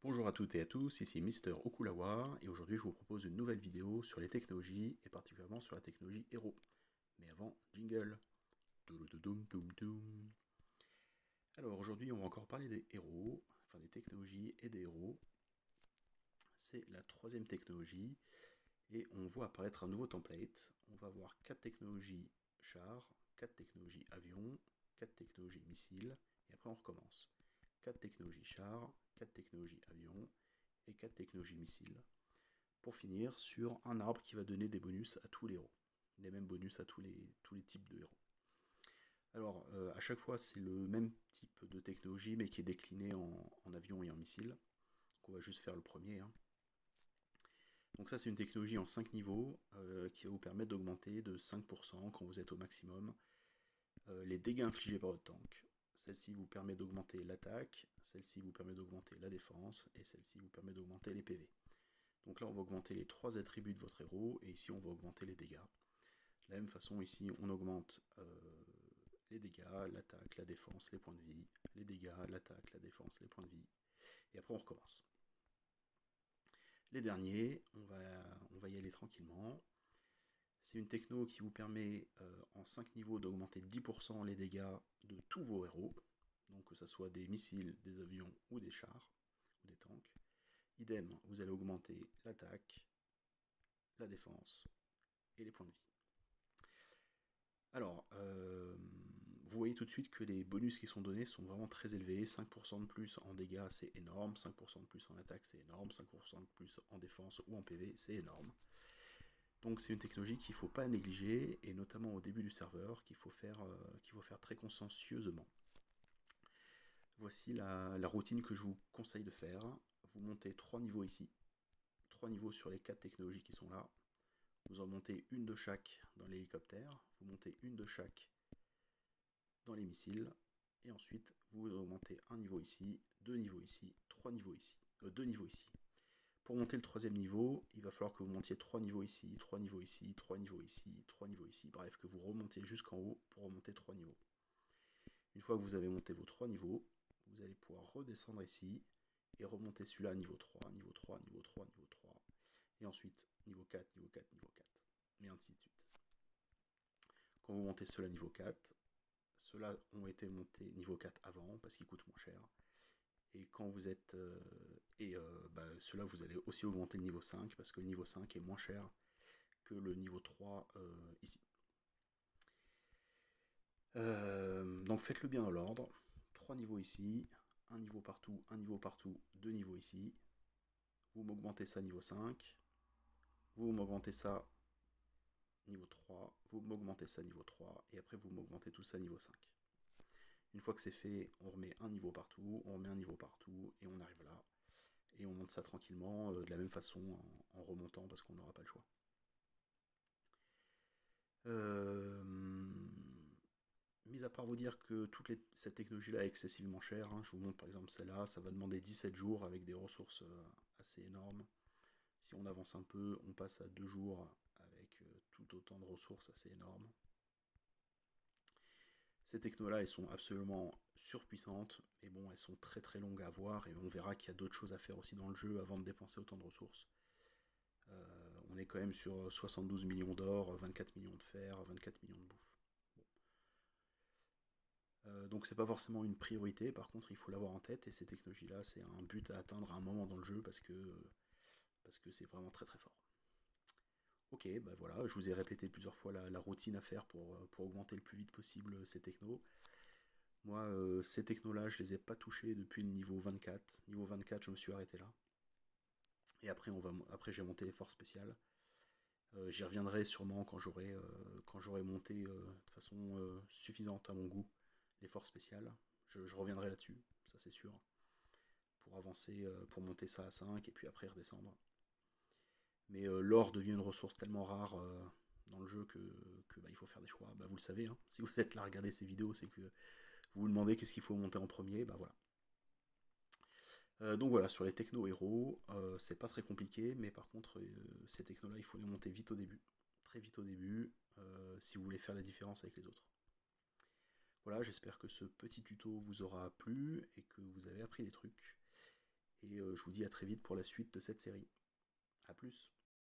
Bonjour à toutes et à tous, ici Mister Okulawa et aujourd'hui je vous propose une nouvelle vidéo sur les technologies et particulièrement sur la technologie héros. Mais avant, jingle. Touloutoudoum, toum, toum. Alors aujourd'hui on va encore parler des héros, enfin des technologies et des héros. C'est la troisième technologie et on voit apparaître un nouveau template. On va avoir 4 technologies chars, 4 technologies avions, 4 technologies missiles et après on recommence. 4 technologies chars, 4 technologies avions et 4 technologies missiles. Pour finir sur un arbre qui va donner des bonus à tous les héros. Les mêmes bonus à tous les types de héros. Alors, à chaque fois, c'est le même type de technologie, mais qui est décliné en avion et en missile. Donc, on va juste faire le premier, hein. Donc ça, c'est une technologie en 5 niveaux qui va vous permettre d'augmenter de 5% quand vous êtes au maximum les dégâts infligés par votre tank. Celle-ci vous permet d'augmenter l'attaque, celle-ci vous permet d'augmenter la défense, et celle-ci vous permet d'augmenter les PV. Donc là, on va augmenter les 3 attributs de votre héros, et ici, on va augmenter les dégâts. De la même façon, ici, on augmente les dégâts, l'attaque, la défense, les points de vie, les dégâts, l'attaque, la défense, les points de vie, et après, on recommence. Les derniers, on va y aller tranquillement. C'est une techno qui vous permet, en 5 niveaux, d'augmenter 10% les dégâts de tous vos héros, donc que ce soit des missiles, des avions ou des chars, ou des tanks. Idem, vous allez augmenter l'attaque, la défense et les points de vie. Alors, vous voyez tout de suite que les bonus qui sont donnés sont vraiment très élevés. 5% de plus en dégâts, c'est énorme. 5% de plus en attaque, c'est énorme. 5% de plus en défense ou en PV, c'est énorme. Donc c'est une technologie qu'il ne faut pas négliger, et notamment au début du serveur, qu'il faut faire très consciencieusement. Voici la routine que je vous conseille de faire. Vous montez 3 niveaux ici. 3 niveaux sur les 4 technologies qui sont là. Vous en montez une de chaque dans l'hélicoptère. Vous montez une de chaque dans les missiles, et ensuite vous augmentez un niveau ici, deux niveaux ici, trois niveaux ici, deux niveaux ici. Pour monter le troisième niveau, il va falloir que vous montiez 3 niveaux ici, 3 niveaux ici, 3 niveaux ici, 3 niveaux ici, bref, que vous remontiez jusqu'en haut pour remonter 3 niveaux. Une fois que vous avez monté vos 3 niveaux, vous allez pouvoir redescendre ici et remonter celui-là à niveau 3, niveau 3, niveau 3, niveau 3, et ensuite niveau 4, niveau 4, niveau 4, et ainsi de suite. Quand vous montez cela niveau 4, ceux-là ont été montés niveau 4 avant parce qu'ils coûtent moins cher. Et quand vous êtes. Ceux-là, vous allez aussi augmenter le niveau 5 parce que le niveau 5 est moins cher que le niveau 3 ici. Donc faites-le bien dans l'ordre. 3 niveaux ici, un niveau partout, 2 niveaux ici. Vous m'augmentez ça niveau 5. Vous m'augmentez ça niveau 3. Vous m'augmentez ça niveau 3. Et après, vous m'augmentez tout ça niveau 5. Une fois que c'est fait, on remet un niveau partout, on remet un niveau partout, et on arrive là. Et on monte ça tranquillement, de la même façon, en remontant, parce qu'on n'aura pas le choix. Mis à part vous dire que cette technologie-là est excessivement chère, hein, je vous montre par exemple celle-là, ça va demander 17 jours avec des ressources assez énormes. Si on avance un peu, on passe à 2 jours avec tout autant de ressources assez énormes. Ces technos-là, elles sont absolument surpuissantes, mais bon, elles sont très très longues à avoir, et on verra qu'il y a d'autres choses à faire aussi dans le jeu avant de dépenser autant de ressources. On est quand même sur 72 millions d'or, 24 millions de fer, 24 millions de bouffe. Bon. Donc c'est pas forcément une priorité, par contre il faut l'avoir en tête, et ces technologies-là, c'est un but à atteindre à un moment dans le jeu parce que c'est vraiment très très fort. Ok, bah voilà, je vous ai répété plusieurs fois la routine à faire pour augmenter le plus vite possible ces technos. Moi, ces technos-là, je les ai pas touchés depuis le niveau 24. Niveau 24, je me suis arrêté là. Et après j'ai monté les forces spéciales. J'y reviendrai sûrement quand j'aurai monté de façon suffisante à mon goût les forces spéciales. Je reviendrai là-dessus, ça c'est sûr, pour avancer, pour monter ça à 5 et puis après redescendre. Mais l'or devient une ressource tellement rare dans le jeu que il faut faire des choix. Bah, vous le savez, hein. Si vous êtes là à regarder ces vidéos, c'est que vous vous demandez qu'est-ce qu'il faut monter en premier, bah voilà. Donc voilà, sur les techno-héros, c'est pas très compliqué, mais par contre, ces technos-là, il faut les monter vite au début, très vite au début, si vous voulez faire la différence avec les autres. Voilà, j'espère que ce petit tuto vous aura plu et que vous avez appris des trucs. Et je vous dis à très vite pour la suite de cette série. A plus.